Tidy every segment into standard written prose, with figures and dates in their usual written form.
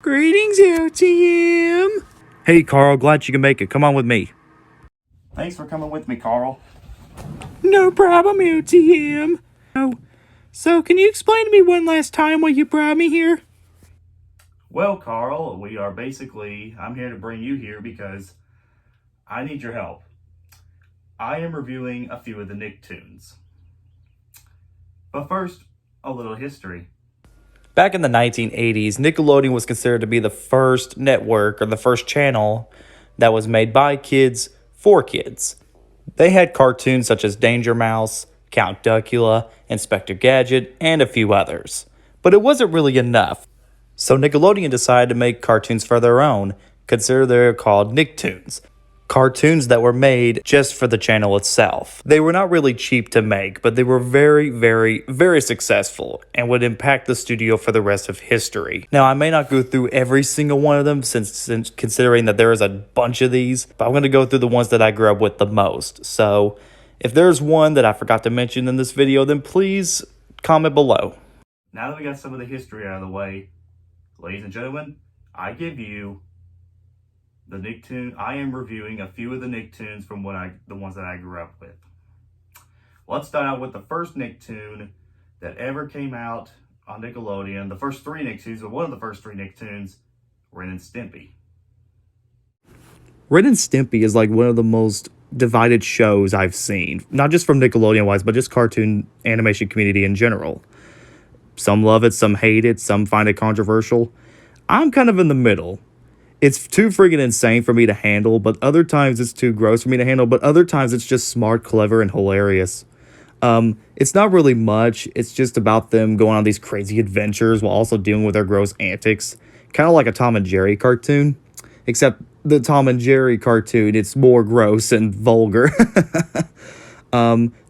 Greetings, LTM. Hey, Carl, glad you can make it. Come on with me. Thanks for coming with me, Carl. No problem, LTM. Oh, so can you explain to me one last time why you brought me here? Well, Carl, I'm here to bring you here because I need your help. I am reviewing a few of the Nicktoons. But first, a little history. Back in the 1980s, Nickelodeon was considered to be the first network or the first channel that was made by kids for kids. They had cartoons such as Danger Mouse, Count Duckula, Inspector Gadget, and a few others. But it wasn't really enough. So Nickelodeon decided to make cartoons for their own. Consider they're called Nicktoons. Cartoons that were made just for the channel itself. They were not really cheap to make, but they were very, very, very successful and would impact the studio for the rest of history. Now, I may not go through every single one of them since considering that there is a bunch of these, but I'm going to go through the ones that I grew up with the most. So if there's one that I forgot to mention in this video, then please comment below. Now that we got some of the history out of the way, ladies and gentlemen, I give you the Nicktoon. I am reviewing a few of the Nicktoons from the ones that I grew up with. Let's start out with the first Nicktoon that ever came out on Nickelodeon. The first three Nicktoons, or one of the first three Nicktoons, Ren and Stimpy. Ren and Stimpy is like one of the most divided shows I've seen. Not just from Nickelodeon-wise, but just cartoon animation community in general. Some love it, some hate it, some find it controversial. I'm kind of in the middle. It's too freaking insane for me to handle, but other times it's too gross for me to handle, but other times it's just smart, clever, and hilarious. It's not really much. It's just about them going on these crazy adventures while also dealing with their gross antics. Kind of like a Tom and Jerry cartoon, except the Tom and Jerry cartoon, it's more gross and vulgar.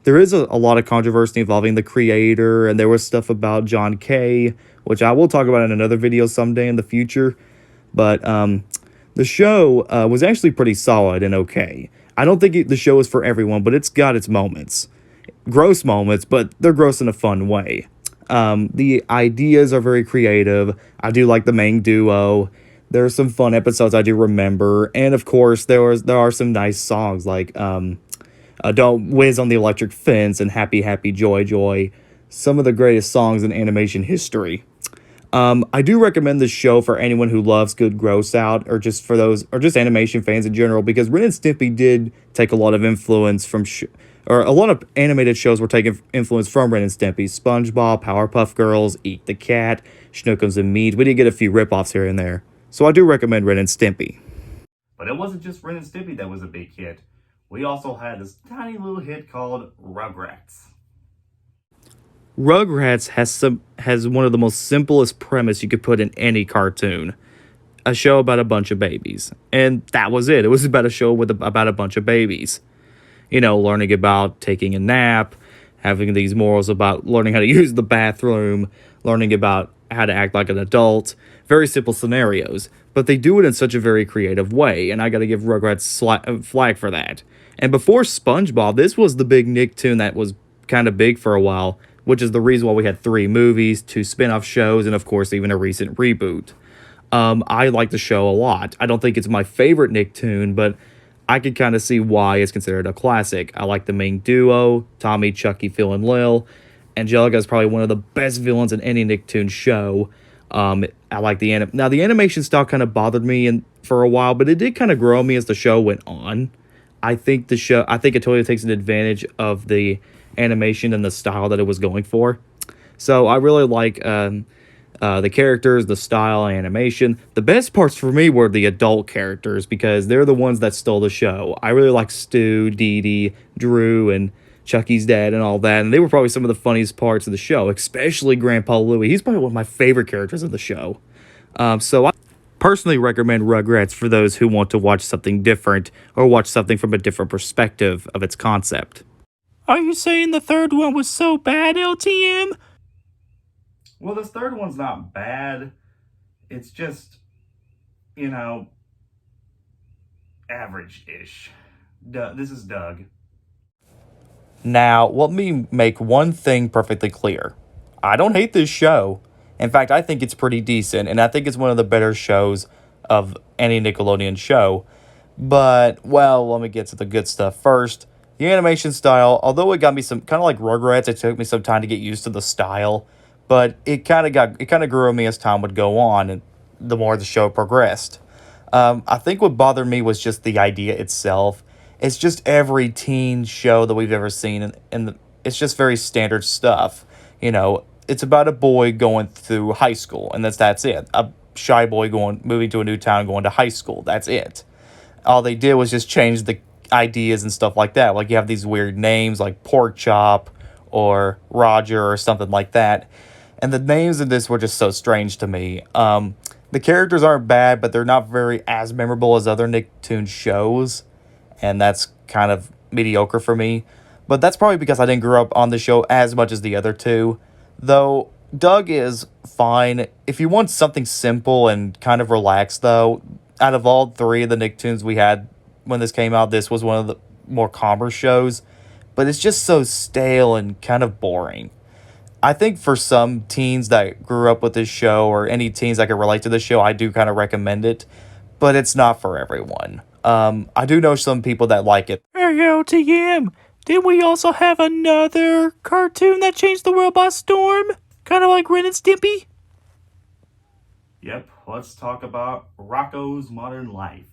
There is a lot of controversy involving the creator, and there was stuff about John Kay, which I will talk about in another video someday in the future. But the show was actually pretty solid and okay. I don't think the show is for everyone, but it's got its moments. Gross moments, but they're gross in a fun way. The ideas are very creative. I do like the main duo. There are some fun episodes I do remember. And of course, there are some nice songs like Don't Whiz on the Electric Fence and Happy Happy Joy Joy. Some of the greatest songs in animation history. I do recommend this show for anyone who loves good gross out, or just animation fans in general, because Ren and Stimpy did take a lot of influence from, a lot of animated shows were taking influence from Ren and Stimpy. SpongeBob, Powerpuff Girls, Eat the Cat, Schnookums and Meads. We did get a few ripoffs here and there. So I do recommend Ren and Stimpy. But it wasn't just Ren and Stimpy that was a big hit. We also had this tiny little hit called Rugrats. Rugrats has one of the most simplest premise you could put in any cartoon. A show about a bunch of babies. And that was it. It was about a show about a bunch of babies. You know, learning about taking a nap, having these morals about learning how to use the bathroom, learning about how to act like an adult. Very simple scenarios. But they do it in such a very creative way, and I gotta give Rugrats flag for that. And before SpongeBob, this was the big Nicktoon that was kind of big for a while, which is the reason why we had 3 movies, 2 spin-off shows, and of course even a recent reboot. I like the show a lot. I don't think it's my favorite Nicktoon, but I could kind of see why it's considered a classic. I like the main duo, Tommy, Chucky, Phil, and Lil. Angelica is probably one of the best villains in any Nicktoon show. I like the animation style kind of bothered me for a while, but it did kind of grow on me as the show went on. I think it totally takes an advantage of the animation and the style that it was going for. So I really like the characters, the style, animation. The best parts for me were the adult characters, because they're the ones that stole the show. I really like Stu, Dee Dee, Drew, and Chucky's dad and all that, and they were probably some of the funniest parts of the show, especially Grandpa Louie. He's probably one of my favorite characters of the show. So I personally recommend Rugrats for those who want to watch something different or watch something from a different perspective of its concept. Are you saying the third one was so bad, LTM? Well, this third one's not bad. It's just, average-ish. This is Doug. Now, let me make one thing perfectly clear. I don't hate this show. In fact, I think it's pretty decent, and I think it's one of the better shows of any Nickelodeon show. But, well, let me get to the good stuff first. The animation style, although it got me some, kind of like Rugrats, it took me some time to get used to the style. But it kind of grew on me as time would go on, and the more the show progressed. I think what bothered me was just the idea itself. It's just every teen show that we've ever seen, and it's just very standard stuff. It's about a boy going through high school, and that's it. A shy boy moving to a new town, going to high school. That's it. All they did was just change the ideas and stuff like that. Like you have these weird names like Pork Chop or Roger or something like that. And the names in this were just so strange to me. The characters aren't bad, but they're not very as memorable as other Nicktoons shows. And that's kind of mediocre for me. But that's probably because I didn't grow up on the show as much as the other two. Though Doug is fine. If you want something simple and kind of relaxed, though, out of all three of the Nicktoons we had when this came out, this was one of the more calmer shows. But it's just so stale and kind of boring. I think for some teens that grew up with this show, or any teens that can relate to this show, I do kind of recommend it. But it's not for everyone. I do know some people that like it. Hey, LTM, didn't we also have another cartoon that changed the world by storm? Kind of like Ren and Stimpy? Yep, let's talk about Rocko's Modern Life.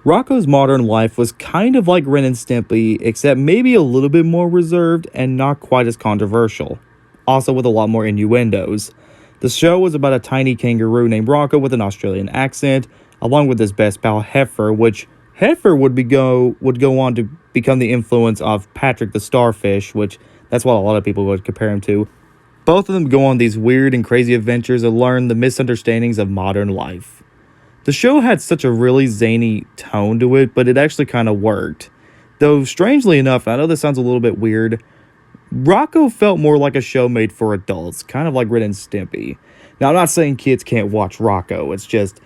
Rocko's Modern Life was kind of like Ren and Stimpy, except maybe a little bit more reserved and not quite as controversial. Also with a lot more innuendos. The show was about a tiny kangaroo named Rocko with an Australian accent, along with his best pal Heifer, which Heifer would go on to become the influence of Patrick the Starfish, which that's what a lot of people would compare him to. Both of them go on these weird and crazy adventures and learn the misunderstandings of modern life. The show had such a really zany tone to it, but it actually kind of worked. Though, strangely enough, I know this sounds a little bit weird, Rocko felt more like a show made for adults, kind of like Ren and Stimpy. Now, I'm not saying kids can't watch Rocko, it's just,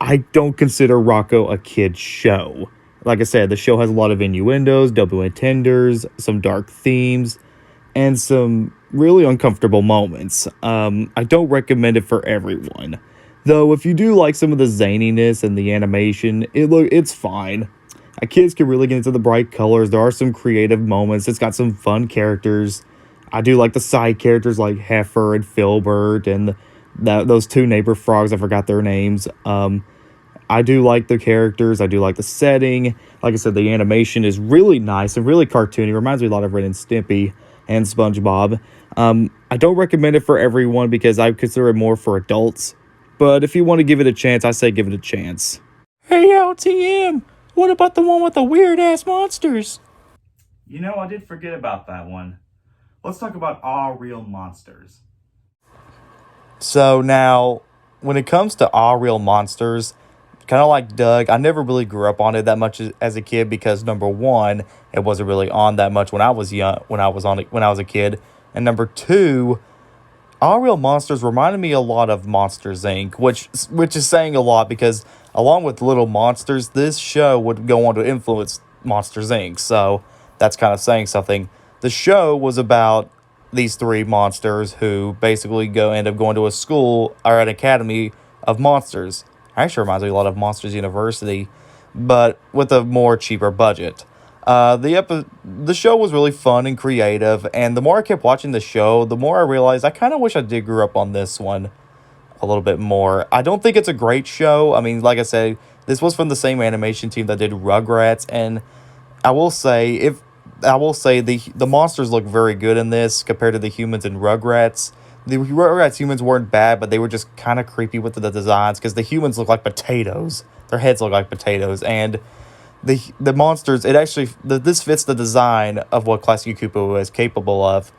I don't consider Rocko a kid's show. Like I said, the show has a lot of innuendos, double entendres, some dark themes, and some really uncomfortable moments. I don't recommend it for everyone. Though, if you do like some of the zaniness and the animation, it's fine. Kids can really get into the bright colors. There are some creative moments. It's got some fun characters. I do like the side characters like Heifer and Filbert and those two neighbor frogs. I forgot their names. I do like the characters. I do like the setting. Like I said, the animation is really nice and really cartoony. Reminds me a lot of Ren and Stimpy and SpongeBob. I don't recommend it for everyone because I consider it more for adults. But if you want to give it a chance, I say give it a chance. Hey, LTM, what about the one with the weird-ass monsters? I did forget about that one. Let's talk about All Real Monsters. So now, when it comes to All Real Monsters, kind of like Doug, I never really grew up on it that much as a kid because number one, it wasn't really on that much when I was young, when I was a kid, and number two, All Real Monsters reminded me a lot of Monsters Inc., which is saying a lot because along with Little Monsters, this show would go on to influence Monsters Inc., so that's kind of saying something. The show was about these three monsters who basically end up going to a school or an academy of monsters. Actually reminds me a lot of Monsters University, but with a more cheaper budget. The show was really fun and creative, and the more I kept watching the show, the more I realized I kind of wish I did grow up on this one a little bit more. I don't think it's a great show. I mean, like I said, this was from the same animation team that did Rugrats, and I will say the monsters look very good in this compared to the humans in Rugrats. The Rugrats humans weren't bad, but they were just kind of creepy with the designs because the humans look like potatoes. Their heads look like potatoes, and the monsters, this fits the design of what Classy Koopa is capable of.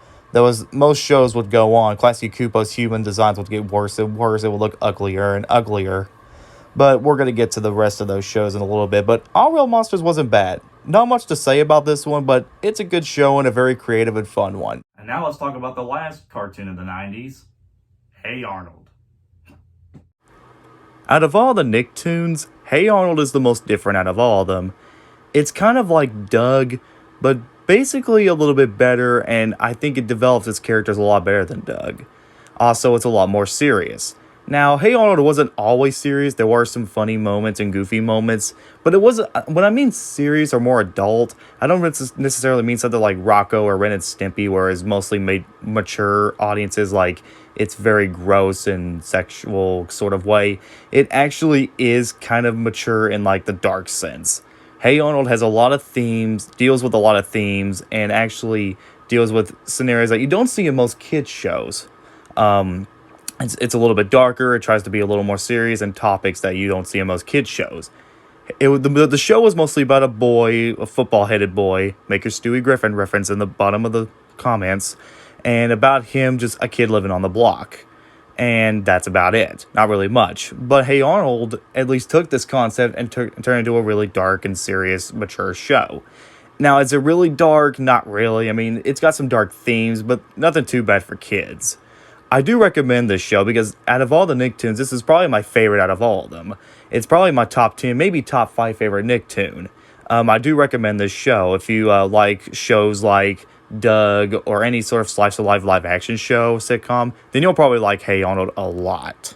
Most shows would go on. Classy Koopa's human designs would get worse and worse. It would look uglier and uglier. But we're going to get to the rest of those shows in a little bit. But All Real Monsters wasn't bad. Not much to say about this one, but it's a good show and a very creative and fun one. And now let's talk about the last cartoon of the 90s, Hey Arnold. Out of all the Nicktoons, Hey Arnold is the most different out of all of them. It's kind of like Doug, but basically a little bit better, and I think it develops its characters a lot better than Doug. Also, it's a lot more serious. Now, Hey Arnold wasn't always serious. There were some funny moments and goofy moments, but it wasn't. When I mean serious or more adult, I don't necessarily mean something like Rocco or Ren and Stimpy, where it's mostly made mature audiences, like it's very gross and sexual sort of way. It actually is kind of mature in like the dark sense. Hey Arnold has a lot of themes, deals with a lot of themes, and actually deals with scenarios that you don't see in most kids shows. Um, it's a little bit darker. It tries to be a little more serious and topics that you don't see in most kids shows. The show was mostly about a boy, a football-headed boy. Make your Stewie Griffin reference in the bottom of the comments, and about him, just a kid living on the block. And that's about it. Not really much. But Hey Arnold at least took this concept and turned it into a really dark and serious, mature show. Now, is it really dark? Not really. I mean, it's got some dark themes, but nothing too bad for kids. I do recommend this show because out of all the Nicktoons, this is probably my favorite out of all of them. It's probably my top 10, maybe top 5 favorite Nicktoon. I do recommend this show if you like shows like Doug or any sort of slice of life live action show sitcom, then you'll probably like Hey Arnold a lot.